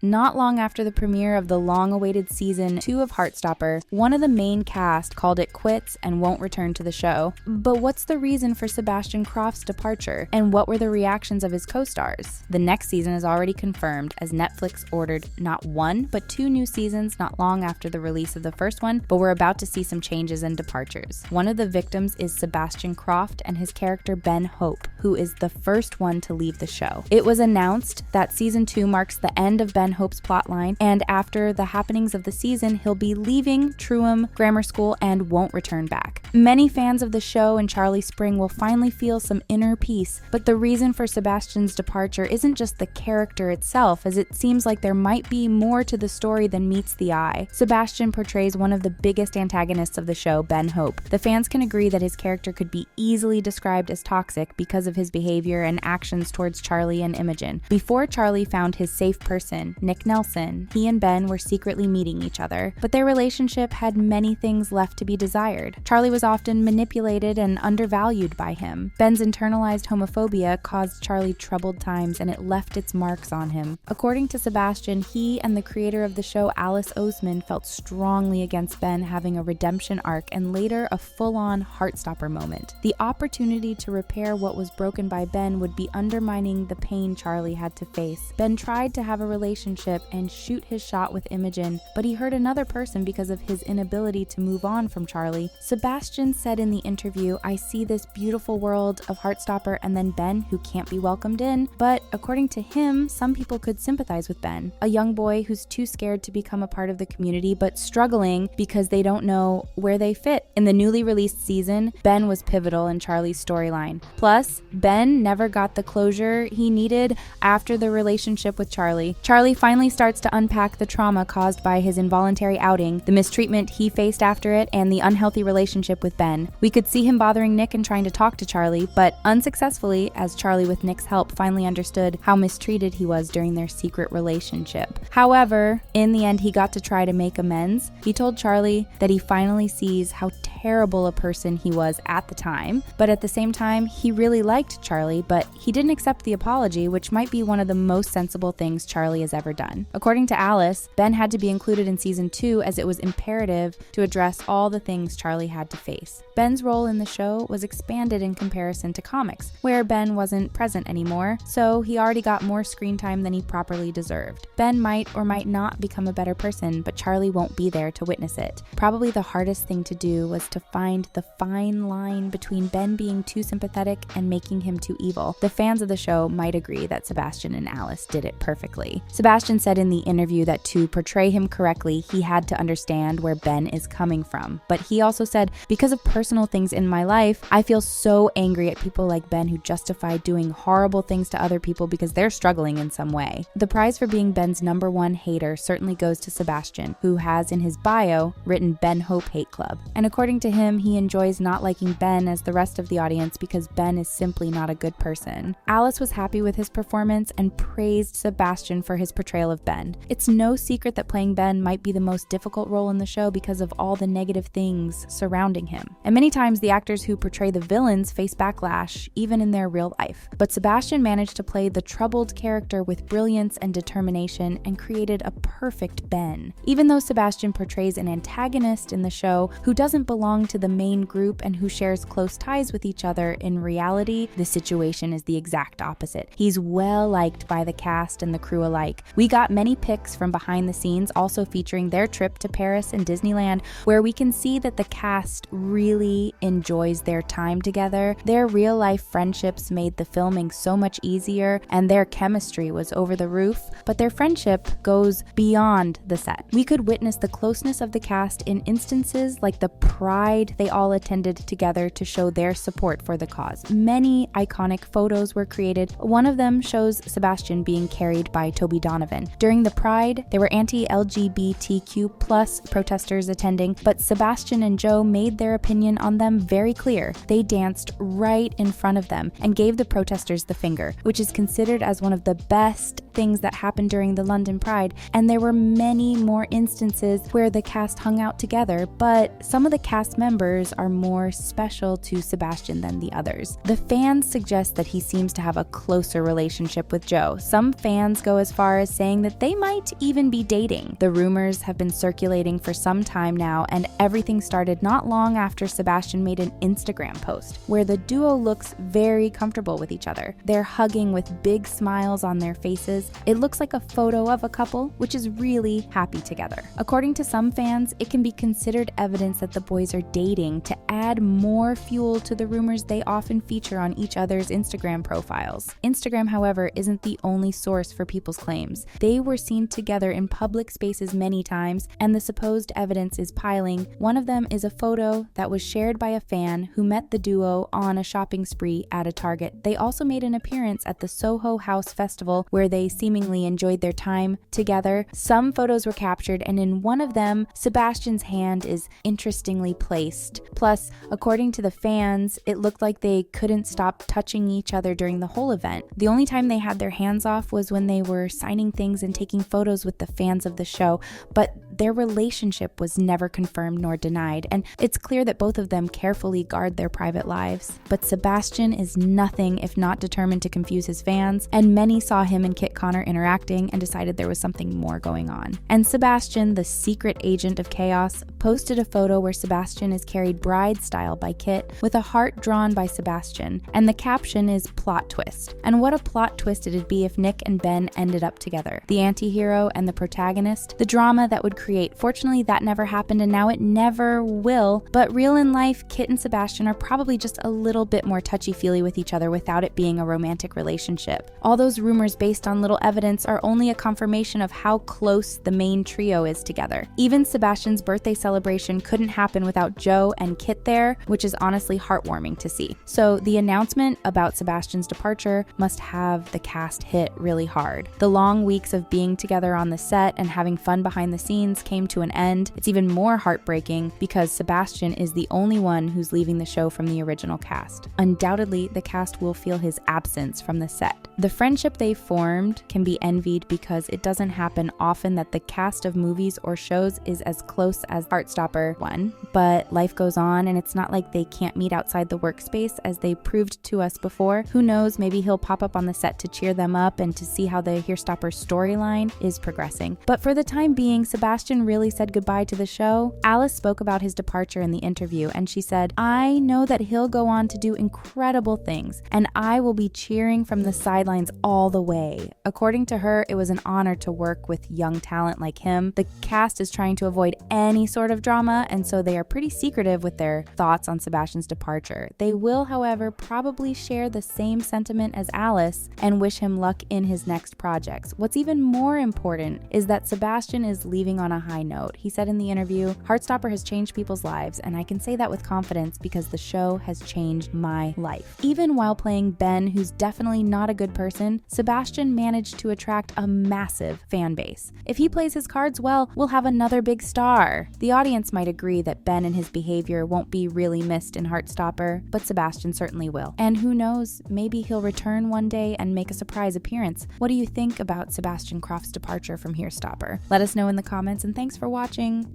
Not long after the premiere of the long-awaited season 2 of Heartstopper, one of the main cast called it quits and won't return to the show. But what's the reason for Sebastian Croft's departure, and what were the reactions of his co-stars? The next season is already confirmed, as Netflix ordered not 1, but 2 new seasons not long after the release of the first one, but we're about to see some changes and departures. One of the victims is Sebastian Croft and his character Ben Hope, who is the first one to leave the show. It was announced that season 2 marks the end of Ben Hope's plotline, and after the happenings of the season, he'll be leaving Truham Grammar School and won't return back. Many fans of the show and Charlie Spring will finally feel some inner peace, but the reason for Sebastian's departure isn't just the character itself, as it seems like there might be more to the story than meets the eye. Sebastian portrays one of the biggest antagonists of the show, Ben Hope. The fans can agree that his character could be easily described as toxic because of his behavior and actions towards Charlie and Imogen. Before Charlie found his safe person, Nick Nelson, he and Ben were secretly meeting each other, but their relationship had many things left to be desired. Charlie was often manipulated and undervalued by him. Ben's internalized homophobia caused Charlie troubled times, and it left its marks on him. According to Sebastian, he and the creator of the show, Alice Oseman, felt strongly against Ben having a redemption arc and later a full-on Heartstopper moment. The opportunity to repair what was broken by Ben would be undermining the pain Charlie had to face. Ben tried to have a relationship and shoot his shot with Imogen, but he hurt another person because of his inability to move on from Charlie. Sebastian said in the interview, "I see this beautiful world of Heartstopper and then Ben who can't be welcomed in," but according to him, some people could sympathize with Ben, a young boy who's too scared to become a part of the community but struggling because they don't know where they fit. In the newly released season, Ben was pivotal in Charlie's storyline. Plus, Ben never got the closure he needed after the relationship with Charlie. Charlie finally starts to unpack the trauma caused by his involuntary outing, the mistreatment he faced after it, and the unhealthy relationship with Ben. We could see him bothering Nick and trying to talk to Charlie, but unsuccessfully, as Charlie, with Nick's help, finally understood how mistreated he was during their secret relationship. However, in the end, he got to try to make amends. He told Charlie that he finally sees how terrible a person he was at the time, but at the same time, he really liked Charlie, but he didn't accept the apology, which might be one of the most sensible things Charlie has ever done. According to Alice, Ben had to be included in season 2 as it was imperative to address all the things Charlie had to face. Ben's role in the show was expanded in comparison to comics, where Ben wasn't present anymore, so he already got more screen time than he properly deserved. Ben might or might not become a better person, but Charlie won't be there to witness it. Probably the hardest thing to do was to find the fine line between Ben being too sympathetic and making him too evil. The fans of the show might agree that Sebastian and Alice did it perfectly. Sebastian said in the interview that to portray him correctly, he had to understand where Ben is coming from. But he also said, "Because of personal things in my life, I feel so angry at people like Ben who justify doing horrible things to other people because they're struggling in some way." The prize for being Ben's #1 hater certainly goes to Sebastian, who has in his bio written Ben Hope Hate Club. And according to him, he enjoys not liking Ben as the rest of the audience because Ben is simply not a good person. Alice was happy with his performance and praised Sebastian for his portrayal of Ben. It's no secret that playing Ben might be the most difficult role in the show because of all the negative things surrounding him. And many times the actors who portray the villains face backlash, even in their real life. But Sebastian managed to play the troubled character with brilliance and determination and created a perfect Ben. Even though Sebastian portrays an antagonist in the show who doesn't belong to the main group and who shares close ties with each other, in reality, the situation is the exact opposite. He's well liked by the cast and the crew alike. We got many pics from behind the scenes, also featuring their trip to Paris and Disneyland, where we can see that the cast really enjoys their time together. Their real life friendships made the filming so much easier, and their chemistry was over the roof, but their friendship goes beyond the set. We could witness the closeness of the cast in instances like the Pride they all attended together to show their support for the cause. Many iconic photos were created. One of them shows Sebastian being carried by Toby Donovan. During the Pride, there were anti-LGBTQ+ protesters attending, but Sebastian and Joe made their opinion on them very clear. They danced right in front of them and gave the protesters the finger, which is considered as one of the best things that happened during the London Pride, and there were many more instances where the cast hung out together, but some of the cast cast members are more special to Sebastian than the others. The fans suggest that he seems to have a closer relationship with Joe. Some fans go as far as saying that they might even be dating. The rumors have been circulating for some time now, and everything started not long after Sebastian made an Instagram post where the duo looks very comfortable with each other. They're hugging with big smiles on their faces. It looks like a photo of a couple, which is really happy together. According to some fans, it can be considered evidence that the boys are dating to add more fuel to the rumors they often feature on each other's Instagram profiles. Instagram, however, isn't the only source for people's claims. They were seen together in public spaces many times, and the supposed evidence is piling. One of them is a photo that was shared by a fan who met the duo on a shopping spree at a Target. They also made an appearance at the Soho House Festival where they seemingly enjoyed their time together. Some photos were captured, and in one of them, Sebastian's hand is interestingly placed. Plus, according to the fans, it looked like they couldn't stop touching each other during the whole event. The only time they had their hands off was when they were signing things and taking photos with the fans of the show, but their relationship was never confirmed nor denied, and it's clear that both of them carefully guard their private lives. But Sebastian is nothing if not determined to confuse his fans, and many saw him and Kit Connor interacting and decided there was something more going on. And Sebastian, the secret agent of chaos, posted a photo where Sebastian is carried bride style by Kit with a heart drawn by Sebastian, and the caption is "plot twist." And what a plot twist it'd be if Nick and Ben ended up together. The anti-hero and the protagonist, the drama that would create. Fortunately, that never happened, and now it never will. But real in life, Kit and Sebastian are probably just a little bit more touchy-feely with each other without it being a romantic relationship. All those rumors based on little evidence are only a confirmation of how close the main trio is together. Even Sebastian's birthday celebration couldn't happen without Joe and Kit there, which is honestly heartwarming to see. So the announcement about Sebastian's departure must have the cast hit really hard. The long weeks of being together on the set and having fun behind the scenes came to an end. It's even more heartbreaking because Sebastian is the only one who's leaving the show from the original cast. Undoubtedly, the cast will feel his absence from the set. The friendship they formed can be envied because it doesn't happen often that the cast of movies or shows is as close as Heartstopper one, but life goes on and it's not like they can't meet outside the workspace as they proved to us before. Who knows, maybe he'll pop up on the set to cheer them up and to see how the Heartstopper storyline is progressing. But for the time being, Sebastian really said goodbye to the show. Alice spoke about his departure in the interview, and she said, "I know that he'll go on to do incredible things, and I will be cheering from the sidelines all the way." According to her, it was an honor to work with young talent like him. The cast is trying to avoid any sort of drama, and so they are pretty secretive with their thoughts on Sebastian's departure. They will, however, probably share the same sentiment as Alice and wish him luck in his next projects. What's even more important is that Sebastian is leaving on a high note. He said in the interview, "Heartstopper has changed people's lives, and I can say that with confidence because the show has changed my life." Even while playing Ben, who's definitely not a good person, Sebastian managed to attract a massive fan base. If he plays his cards well, we'll have another big star. The audience might agree that Ben and his behavior won't be really missed in Heartstopper, but Sebastian certainly will. And who knows, maybe he'll return one day and make a surprise appearance. What do you think about Sebastian Croft's departure from Heartstopper? Let us know in the comments, and thanks for watching.